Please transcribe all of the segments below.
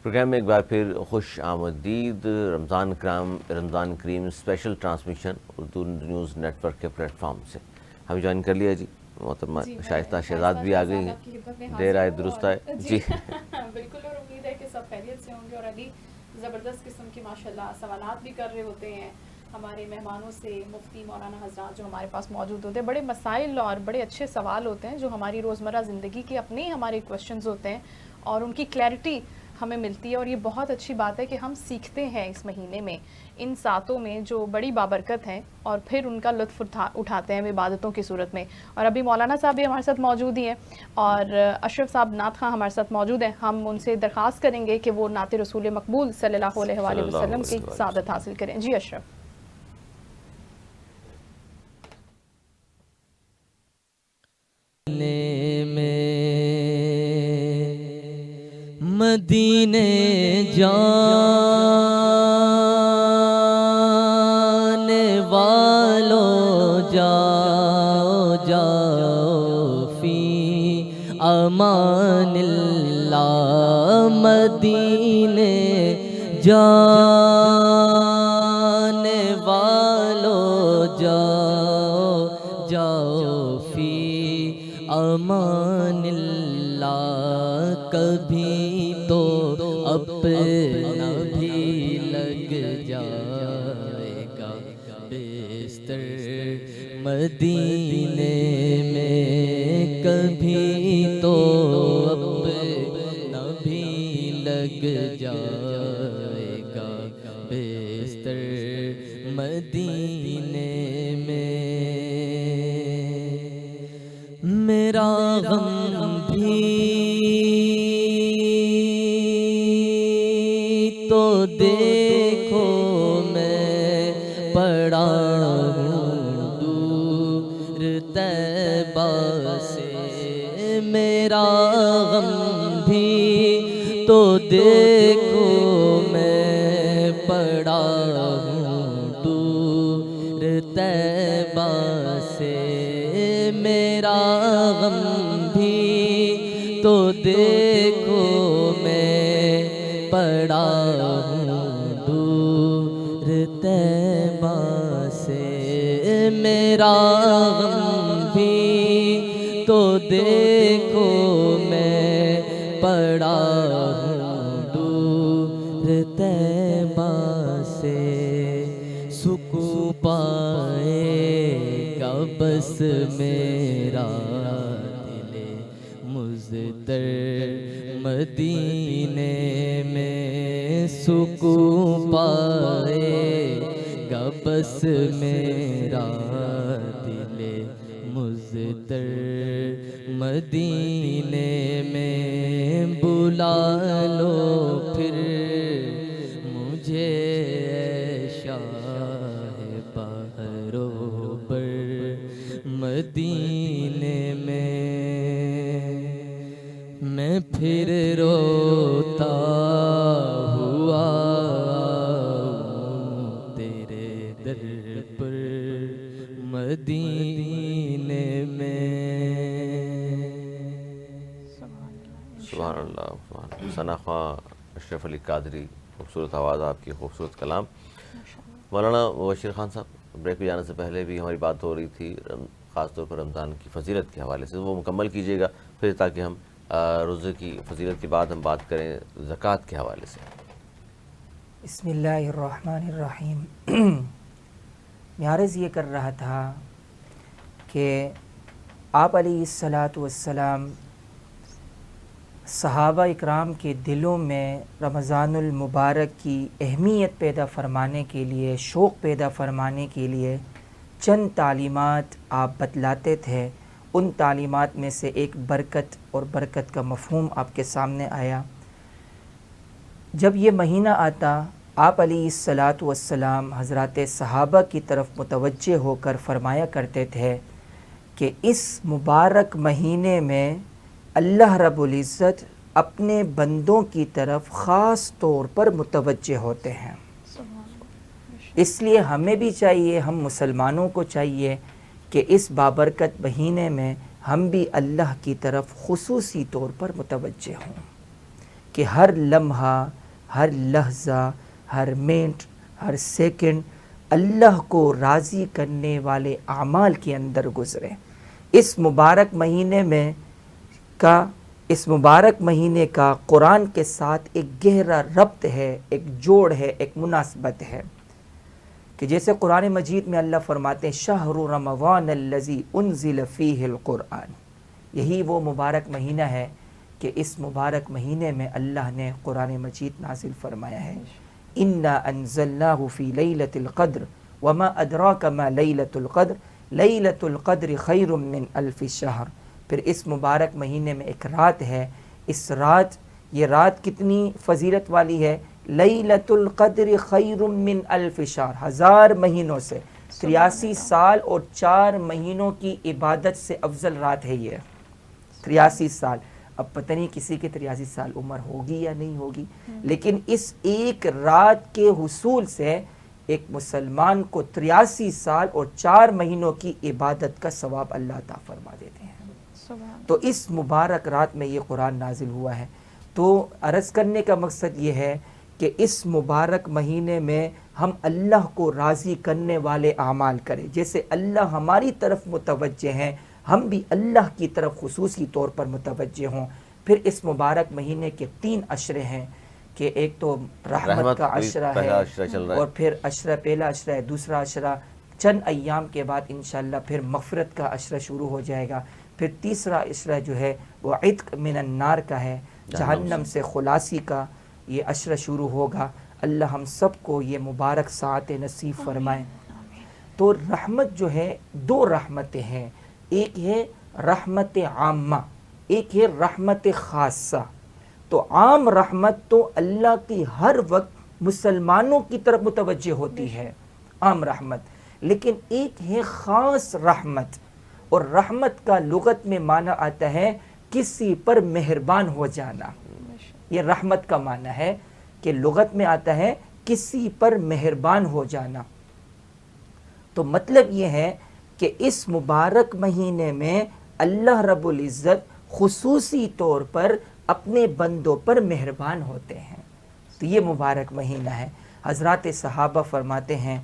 Programme میں ایک بار پھر خوش آمدید. رمضان کریم special transmission Urdu news network کے پلیٹ فارم سے ہمیں جوائن کر لیا جی. محترمہ شائستہ شہزاد بھی آ گئی ہیں. دیر آئے درست آئے جی. بالکل, اور امید ہے کہ سب خیریت سے ہوں گے. اور علی زبردست قسم کی ماشاءاللہ سوالات بھی کر رہے ہوتے ہیں ہمارے مہمانوں سے. مفتی مولانا حضرات جو ہمارے پاس موجود ہوتے ہیں, بڑے مسائل اور بڑے اچھے سوال ہوتے ہیں جو ہماری روزمرہ زندگی کے اپنے ہی ہمارے کویشچنز ہوتے ہیں اور ان کی کلیئرٹی ہمیں ملتی ہے. اور یہ بہت اچھی بات ہے کہ ہم سیکھتے ہیں اس مہینے میں, ان ساتوں میں جو بڑی بابرکت ہیں, اور پھر ان کا لطف اٹھاتے ہیں عبادتوں کی صورت میں. اور ابھی مولانا صاحب بھی ہمارے ساتھ موجود ہی ہیں اور اشرف صاحب نعت خواں ہمارے ساتھ موجود ہیں. ہم ان سے درخواست کریں گے کہ وہ نعت رسول مقبول صلی اللہ علیہ وآلہ وسلم کی سعادت حاصل کریں. جی اشرف. مدینے جانے والوں جاؤ جاؤ فی امان اللہ. مدینے جانے والوں جاؤ جاؤ فی امان اللہ. کبھی تو اپنا بھی لگ جائے گا بستر مدینے میں. کبھی تو اپنا بھی لگ جائے گا بستر مدینے میں. میرا غم بھی تو دیکھو میں پڑا ہوں دور طیبہ سے. میرا غم بھی تو دیکھو میں پڑا ہوں دور طیبہ سے. میرا غم بھی تو دیکھو میں پڑا ہوں دور طیبہ سے. میرا غم بھی تو دیکھو میں پڑا ہوں دور طیبہ سے. سکون پائے گا بس میرا دل مضطر مدینے میں. سکون پائے گا بس میرا دل مضطر مدینے میں. بلا لو پھر مجھے شاہ بحر و بر مدینے میں. میں پھر روتا ہوا تیرے در پر مدینے میں. سبحان اللہ. ثنا خواں اشرف علی قادری, خوبصورت آواز آپ کی, خوبصورت کلام. مولانا مبشر خان صاحب, بریک پہ جانے سے پہلے بھی ہماری بات ہو رہی تھی خاص طور پر رمضان کی فضیلت کے حوالے سے, وہ مکمل کیجیے گا پھر تاکہ ہم روزے کی فضیلت کے بعد ہم بات کریں زکوٰۃ کے حوالے سے. بسم اللہ الرحمن الرحیم. میں عرض یہ کر رہا تھا کہ آپ علیہ الصلاۃ والسلام صحابہ اکرام کے دلوں میں رمضان المبارک کی اہمیت پیدا فرمانے کے لیے, شوق پیدا فرمانے کے لیے چند تعلیمات آپ بتلاتے تھے. ان تعلیمات میں سے ایک برکت اور برکت کا مفہوم آپ کے سامنے آیا. جب یہ مہینہ آتا آپ علیہ الصلاۃ والسلام حضرات صحابہ کی طرف متوجہ ہو کر فرمایا کرتے تھے کہ اس مبارک مہینے میں اللہ رب العزت اپنے بندوں کی طرف خاص طور پر متوجہ ہوتے ہیں. اس لیے ہمیں بھی چاہیے, ہم مسلمانوں کو چاہیے کہ اس بابرکت مہینے میں ہم بھی اللہ کی طرف خصوصی طور پر متوجہ ہوں, کہ ہر لمحہ ہر لحظہ، ہر منٹ، ہر سیکنڈ اللہ کو راضی کرنے والے اعمال کے اندر گزرے۔ اس مبارک مہینے کا قرآن کے ساتھ ایک گہرا ربط ہے، ایک جوڑ ہے، ایک مناسبت ہے کہ جیسے قرآن مجید میں اللہ فرماتے ہیں شہر رمضان الذی انزل فیہ القرآن، یہی وہ مبارک مہینہ ہے کہ اس مبارک مہینے میں اللہ نے قرآن مجید نازل فرمایا ہے۔ انا انزلناہ فی لیلۃ القدر وما ادراک ما لیلۃ القدر لیلۃ القدر خیر من الف شہر۔ پھر اس مبارک مہینے میں ایک رات ہے، اس رات، یہ رات کتنی فضیلت والی ہے، لیلۃ القدر خیر من الف شہر، 1000 مہینوں سے، 83 سال اور 4 مہینوں کی عبادت سے افضل رات ہے یہ، 83 سال۔ اب پتہ نہیں کسی کے 83 سال عمر ہوگی یا نہیں ہوگی، لیکن اس ایک رات کے حصول سے ایک مسلمان کو 83 سال اور 4 مہینوں کی عبادت کا ثواب اللہ عطا فرما دیتے ہیں۔ تو اس مبارک رات میں یہ قرآن نازل ہوا ہے۔ تو عرض کرنے کا مقصد یہ ہے کہ اس مبارک مہینے میں ہم اللہ کو راضی کرنے والے اعمال کریں، جیسے اللہ ہماری طرف متوجہ ہیں ہم بھی اللہ کی طرف خصوصی طور پر متوجہ ہوں۔ پھر اس مبارک مہینے کے 3 عشرے ہیں کہ ایک تو رحمت کا عشرہ ہے اور پھر پہلا عشرہ ہے، دوسرا عشرہ چند ایام کے بعد انشاءاللہ پھر مغفرت کا عشرہ شروع ہو جائے گا، پھر تیسرا عشرہ جو ہے وہ عتق من النار کا ہے، جہنم سے خلاصی کا یہ عشرہ شروع ہوگا۔ اللہ ہم سب کو یہ مبارک ساعت نصیب فرمائے۔ تو رحمت جو ہے 2 رحمتیں ہیں، ایک ہے رحمت عامہ، ایک ہے رحمت خاصہ۔ تو عام رحمت تو اللہ کی ہر وقت مسلمانوں کی طرف متوجہ ہوتی ہے، عام رحمت، لیکن ایک ہے خاص رحمت، اور رحمت کا لغت میں معنی آتا ہے کسی پر مہربان ہو جانا۔ یہ رحمت کا معنی ہے کہ لغت میں آتا ہے کسی پر مہربان ہو جانا۔ تو مطلب یہ ہے کہ اس مبارک مہینے میں اللہ رب العزت خصوصی طور پر اپنے بندوں پر مہربان ہوتے ہیں۔ تو یہ مبارک مہینہ ہے۔ حضرات صحابہ فرماتے ہیں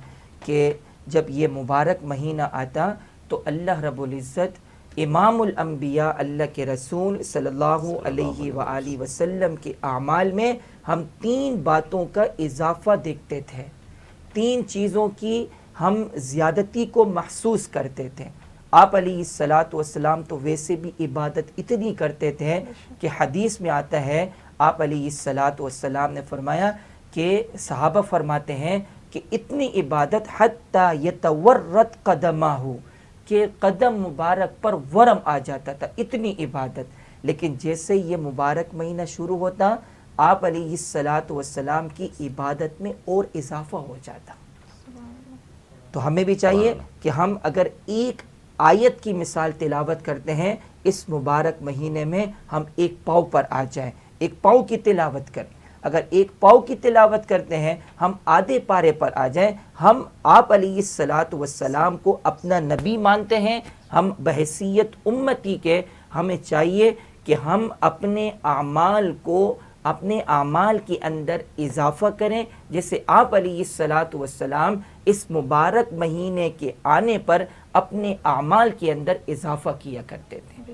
کہ جب یہ مبارک مہینہ آتا تو اللہ رب العزت امام الانبیاء اللہ کے رسول صلی اللہ علیہ وآلہ وسلم کے اعمال میں ہم 3 باتوں کا اضافہ دیکھتے تھے، 3 چیزوں کی ہم زیادتی کو محسوس کرتے تھے۔ آپ علیہ السلام تو ویسے بھی عبادت اتنی کرتے تھے کہ حدیث میں آتا ہے، آپ علیہ السلام نے فرمایا کہ صحابہ فرماتے ہیں کہ اتنی عبادت حتی یتورت قدمہ، کہ قدم مبارک پر ورم آ جاتا تھا، اتنی عبادت۔ لیکن جیسے یہ مبارک مہینہ شروع ہوتا آپ علیہ السلام کی عبادت میں اور اضافہ ہو جاتا۔ تو ہمیں بھی چاہیے کہ ہم اگر ایک آیت کی مثال تلاوت کرتے ہیں اس مبارک مہینے میں، ہم 1 پاؤ پر آ جائیں، 1 پاؤ کی تلاوت کریں۔ اگر 1 پاؤ کی تلاوت کرتے ہیں ہم آدھے پارے پر آ جائیں۔ ہم آپ علیہ السلام کو اپنا نبی مانتے ہیں، ہم بحیثیت امتی کے ہمیں چاہیے کہ ہم اپنے اعمال کو اپنے اعمال کے اندر اضافہ کریں، جیسے آپ علیہ السلام اس مبارک مہینے کے آنے پر اپنے اعمال کے اندر اضافہ کیا کرتے تھے۔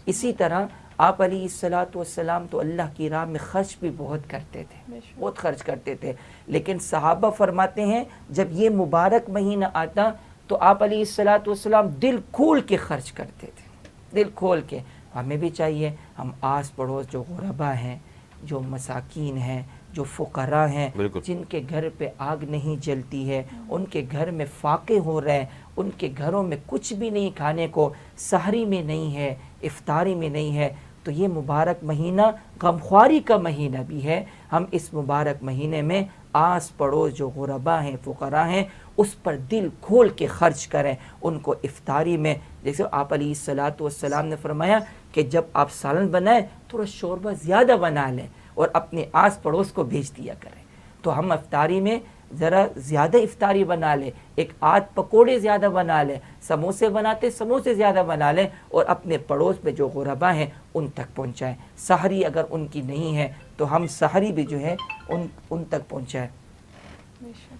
اسی طرح آپ علیہ السلام تو اللہ کی راہ میں خرچ بھی بہت کرتے تھے، بہت خرچ کرتے تھے، لیکن صحابہ فرماتے ہیں جب یہ مبارک مہینہ آتا تو آپ علیہ السلام دل کھول کے خرچ کرتے تھے، دل کھول کے۔ ہمیں بھی چاہیے ہم آس پڑوس جو غربا ہیں، جو مساکین ہیں، جو فقراء ہیں، جن کے گھر پہ آگ نہیں جلتی ہے، ان کے گھر میں فاقے ہو رہے ہیں، ان کے گھروں میں کچھ بھی نہیں کھانے کو، سحری میں نہیں ہے، افطاری میں نہیں ہے، تو یہ مبارک مہینہ غمخواری کا مہینہ بھی ہے۔ ہم اس مبارک مہینے میں آس پڑوس جو غربا ہیں، فقراء ہیں، اس پر دل کھول کے خرچ کریں، ان کو افطاری میں، جیسے آپ علیہ السلام نے فرمایا کہ جب آپ سالن بنائیں تھوڑا شوربہ زیادہ بنا لیں اور اپنے آس پڑوس کو بھیج دیا کریں۔ تو ہم افطاری میں ذرا زیادہ افطاری بنا لے, ایک آدھ پکوڑے زیادہ بنا لے, سموسے بناتے سموسے زیادہ بنا لیں, اور اپنے پڑوس میں جو غربا ہیں ان تک پہنچائیں. سحری اگر ان کی نہیں ہے تو ہم سحری بھی جو ہے ان تک پہنچائیں.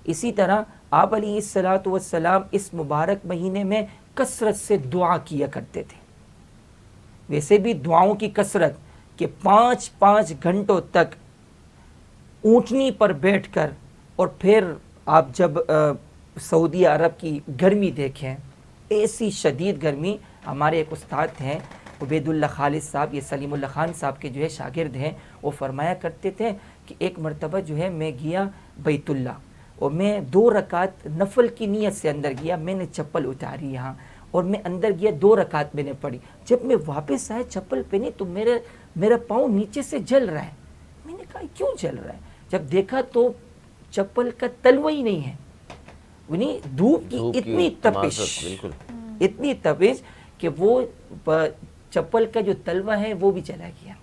اسی طرح آپ علیہ الصلاۃ والسلام اس مبارک مہینے میں کثرت سے دعا کیا کرتے تھے. ویسے بھی دعاؤں کی کثرت کہ 5 گھنٹوں تک اونٹنی پر بیٹھ کر, اور پھر آپ جب سعودی عرب کی گرمی دیکھیں, ایسی شدید گرمی. ہمارے ایک استاد ہیں عبید اللہ خالد صاحب, یہ سلیم اللہ خان صاحب کے جو ہے شاگرد ہیں, وہ فرمایا کرتے تھے کہ ایک مرتبہ جو ہے میں گیا بیت اللہ, اور میں 2 رکعت نفل کی نیت سے اندر گیا. میں نے چپل اتاری یہاں اور میں اندر گیا, 2 رکعت میں نے پڑھی. جب میں واپس آیا چپل پہنی تو میرا پاؤں نیچے سے جل رہا ہے. میں نے کہا کیوں جل رہا ہے؟ جب دیکھا تو چپل کا تلوا ہی نہیں ہے. یعنی دھوپ کی اتنی تپش کہ وہ چپل کا جو تلوا ہے وہ بھی چلا گیا.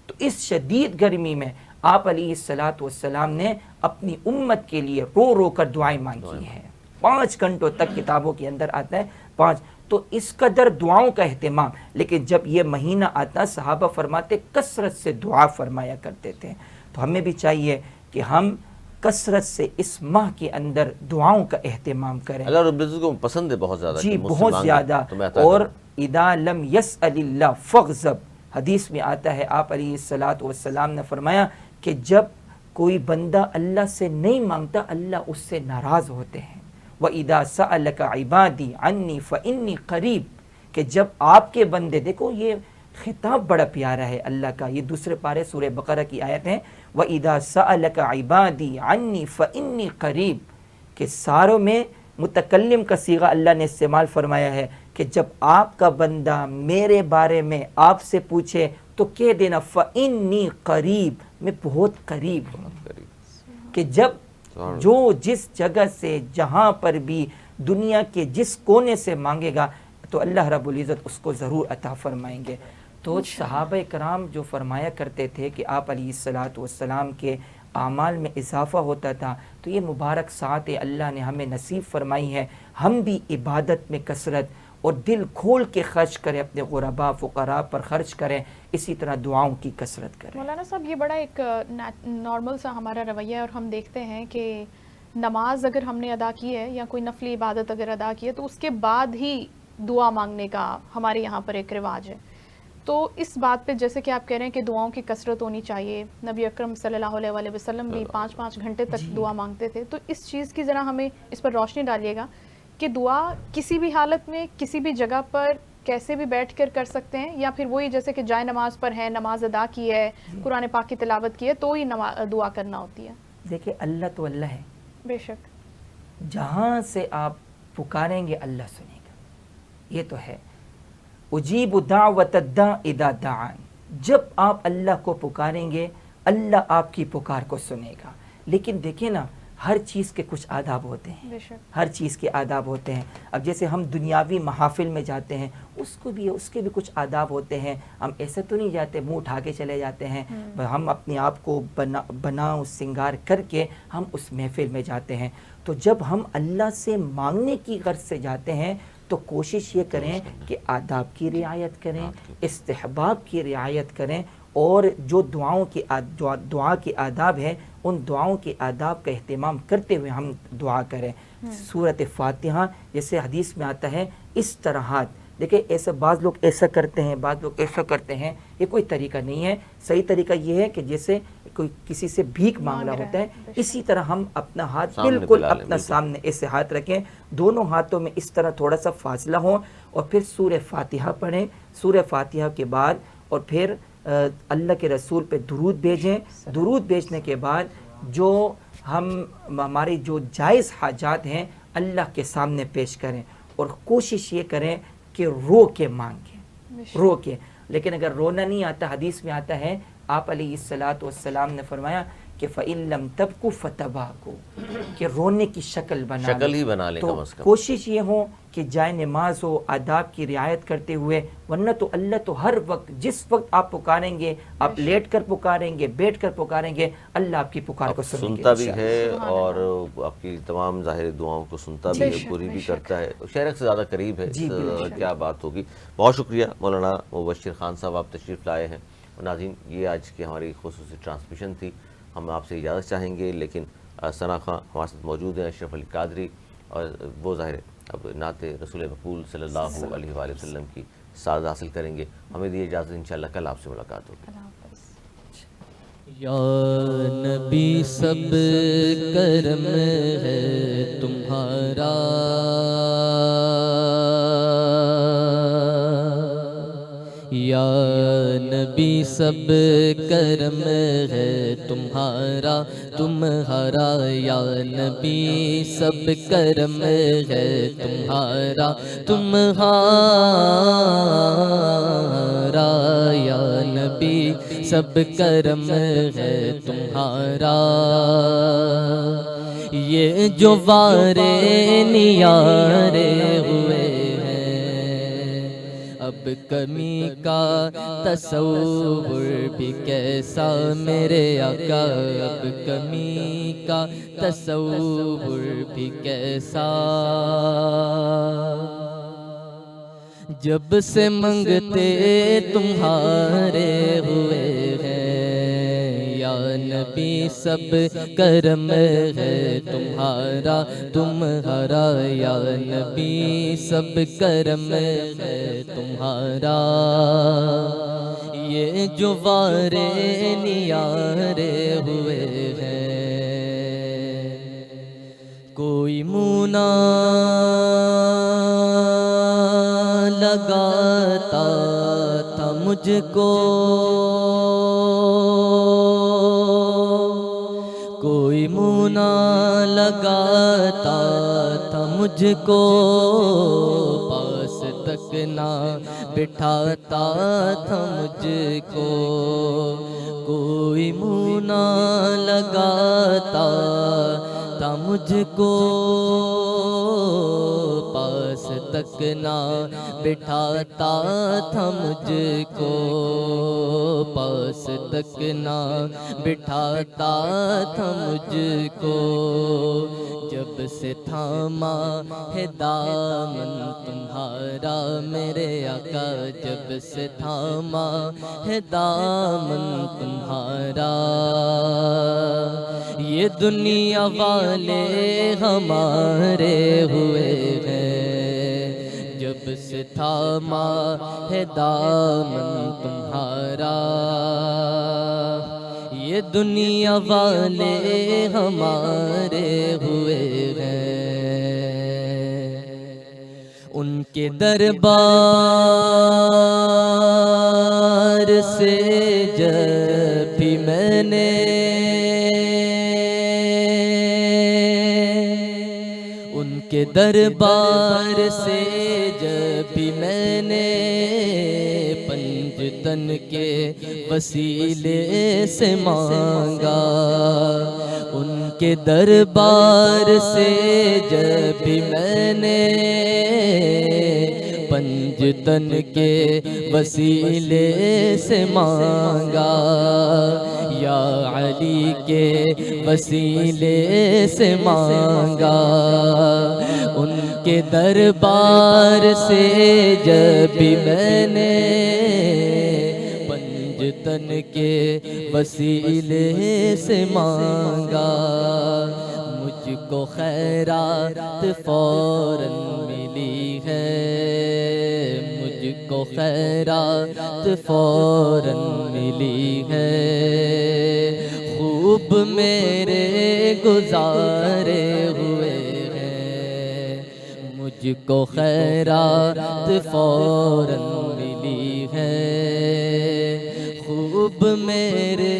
تو اس شدید گرمی میں آپ علیہ الصلاۃ والسلام نے اپنی امت کے لیے رو رو کر دعائیں مانگی ہیں. 5 گھنٹوں تک کتابوں کے اندر آتا ہے 5. تو اس قدر دعاؤں کا اہتمام. لیکن جب یہ مہینہ آتا صحابہ فرماتے کثرت سے دعا فرمایا کرتے تھے. تو ہمیں بھی چاہیے کہ ہم کثرت سے اس ماہ کے اندر دعاؤں کا اہتمام کریں. اللہ رب العزت کو پسند ہے بہت زیادہ, جی بہت زیادہ. اور اذا لم يسأل اللہ فغضب, حدیث میں آتا ہے آپ علیہ الصلاۃ والسلام نے فرمایا کہ جب کوئی بندہ اللہ سے نہیں مانگتا اللہ اس سے ناراض ہوتے ہیں. وَإِذَا سَأَلَكَ عِبَادِي عَنِّي فَإِنِّي قَرِيب, کہ جب آپ کے بندے, دیکھو یہ خطاب بڑا پیارا ہے اللہ کا, یہ 2 پارے سورہ بقرہ کی آیت ہے. وَإِذَا سَأَلَكَ عِبَادِي عَنِّي فَإِنِّي قَرِيب, کہ ساروں میں متکلم کا صیغہ اللہ نے استعمال فرمایا ہے کہ جب آپ کا بندہ میرے بارے میں آپ سے پوچھے تو کہہ دینا فَإِنِّي قَرِيب, میں بہت قریب ہوں. کہ جب جو جس جگہ سے جہاں پر بھی دنیا کے جس کونے سے مانگے گا تو اللہ رب العزت اس کو ضرور عطا فرمائیں گے. تو صحابہ کرام جو فرمایا کرتے تھے کہ آپ علیہ الصلاۃ والسلام کے اعمال میں اضافہ ہوتا تھا, تو یہ مبارک ساعت اللہ نے ہمیں نصیب فرمائی ہے. ہم بھی عبادت میں کثرت اور دل کھول کے خرچ کریں, اپنے غرباء فقراء پر خرچ کریں, اسی طرح دعاؤں کی کثرت کریں. مولانا صاحب یہ بڑا ایک نارمل سا ہمارا رویہ ہے, اور ہم دیکھتے ہیں کہ نماز اگر ہم نے ادا کی ہے یا کوئی نفلی عبادت اگر ادا کی ہے تو اس کے بعد ہی دعا مانگنے کا ہمارے یہاں پر ایک رواج ہے. تو اس بات پہ جیسے کہ آپ کہہ رہے ہیں کہ دعاؤں کی کثرت ہونی چاہیے, نبی اکرم صلی اللہ علیہ وسلم بھی 5 گھنٹے تک دعا مانگتے تھے. تو اس چیز کی ذرا ہمیں اس پر روشنی ڈالیے گا کہ دعا کسی بھی حالت میں کسی بھی جگہ پر کیسے بھی بیٹھ کر سکتے ہیں, یا پھر وہی جیسے کہ جائے نماز پر ہے, نماز ادا کی ہے, قرآن پاک کی تلاوت کی ہے تو ہی دعا کرنا ہوتی ہے؟ دیکھیں اللہ تو اللہ ہے, بے شک, جہاں سے آپ پکاریں گے اللہ سنے گا, یہ تو ہے. اجیب دعوت الداع اذا دعان, جب آپ اللہ کو پکاریں گے اللہ آپ کی پکار کو سنے گا. لیکن دیکھیں نا ہر چیز کے کچھ آداب ہوتے ہیں, بے شک, ہر چیز کے آداب ہوتے ہیں. اب جیسے ہم دنیاوی محافل میں جاتے ہیں اس کے بھی کچھ آداب ہوتے ہیں. ہم ایسے تو نہیں جاتے منہ اٹھا کے چلے جاتے ہیں, ہم اپنے آپ کو بناؤ سنگار کر کے ہم اس محفل میں جاتے ہیں. تو جب ہم اللہ سے مانگنے کی غرض سے جاتے ہیں تو کوشش یہ کریں کہ آداب کی رعایت کریں, استحباب کی رعایت کریں, اور جو دعا کے آداب ہیں ان دعاؤں کے آداب کا اہتمام کرتے ہوئے ہم دعا کریں. سورۃ فاتحہ جیسے حدیث میں آتا ہے اس طرح, دیکھیں ایسا بعض لوگ ایسا کرتے ہیں بعض لوگ ایسا کرتے ہیں, یہ کوئی طریقہ نہیں ہے. صحیح طریقہ یہ ہے کہ جیسے کوئی کسی سے بھیک مانگنا ہوتا ہے اسی طرح ہم اپنا ہاتھ بالکل اپنا سامنے ایسے ہاتھ رکھیں, دونوں ہاتھوں میں اس طرح تھوڑا سا فاصلہ ہو, اور پھر سورہ فاتحہ پڑھیں. سورہ فاتحہ کے بعد اور پھر اللہ کے رسول پہ درود بھیجیں. درود بھیجنے کے بعد جو ہمارے جو جائز حاجات ہیں اللہ کے سامنے پیش کریں, اور کوشش یہ کریں کہ رو کے مانگیں, رو کے. لیکن اگر رونا نہیں آتا, حدیث میں آتا ہے آپ علیہ الصلاۃ والسلام نے فرمایا کہ فَإِن لَمْ تَبْكُوا فَتَبَاكُوا، کہ رونے کی شکل بنا شکل ہی بنا لیں تو کم از کم. کوشش یہ ہو کہ جائے نماز ہو آداب کی رعایت کرتے ہوئے، ورنہ تو اللہ تو ہر وقت جس وقت آپ پکاریں گے، آپ لیٹ کر پکاریں گے، بیٹھ کر پکاریں گے، اللہ آپ کی پکار کو سنتا بھی ہے اور آپ کی تمام ظاہر دعاؤں کو سنتا بھی ہے، پوری بھی کرتا ہے، شہرک سے زیادہ قریب ہے. کیا بات ہوگی. بہت شکریہ مولانا مبشر خان صاحب، آپ تشریف لائے ہیں. ناظرین، یہ آج کی ہماری خصوصی ٹرانسمیشن تھی. ہم آپ سے اجازت چاہیں گے، لیکن ثنا خان ہمارے ساتھ موجود ہیں، اشرف علی قادری، اور وہ ظاہر اب نعت رسول مقبول صلی اللہ علیہ وآلہ وسلم کی سعادت حاصل کریں گے. ہمیں دی اجازت، انشاءاللہ کل آپ سے ملاقات ہوگی. یا نبی سب کرم ہے تمہارا، یا نبی سب کرم ہے تمہارا، تمہارا یا نبی سب کرم ہے تمہارا، تمہارا یا نبی سب کرم ہے تمہارا. یہ جو وارے نیارے ہوئے اب کمی کا تصور بھی کیسا میرے آقا، اب کمی کا تصور بھی کیسا. جب سے منگتے تمہارے ہوئے ہیں، یا نبی سب کرم ہے تمہارا، تمہارا یا نبی سب کرم ہے تمہارا. یہ جو وارے نیارے ہوئے ہیں، کوئی مونا لگاتا تھا مجھ کو، کوئی منہ نہ لگاتا تھا مجھ کو، پاس تک نہ بٹھاتا تھا مجھ کو، کوئی منہ نہ لگاتا تھا مجھ کو، پاس تک نہ بٹھاتا تھا مجھ کو، پاس تک نہ بٹھاتا تھا مجھ کو. جب سے تھاما ہے دامن تمہارا میرے آقا، جب سے تھاما ہے دامن تمہارا، یہ دنیا والے ہمارے ہوئے ہیں، جب سے تھاما ہے دامن تمہارا، یہ دنیا والے ہمارے ہوئے ہیں. ان کے دربار سے جب بھی میں نے ان کے دربار سے جب بھی میں نے پنجتن کے وسیلے سے مانگا، ان کے دربار سے جب بھی میں نے پنجتن کے وسیلے سے مانگا، یا علی کے وسیلے سے مانگا، ان کے دربار سے جب بھی میں نے پنجتن کے وسیلے سے مانگا، مجھ کو خیرات فوراً ملی ہے، مجھ کو خیرات فوراً ملی ہے، خوب میرے گزارے ہوئے ہیں، مجھ کو خیرات فوراً ملی ہے، خوب میرے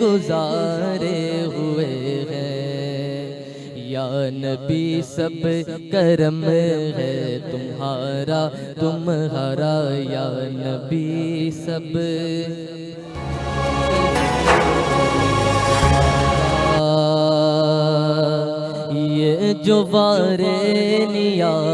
گزارے ہوئے ہیں. یا نبی سب کرم ہے تمہارا، تمہارا یا نبی سب یہ جو وارے نیاز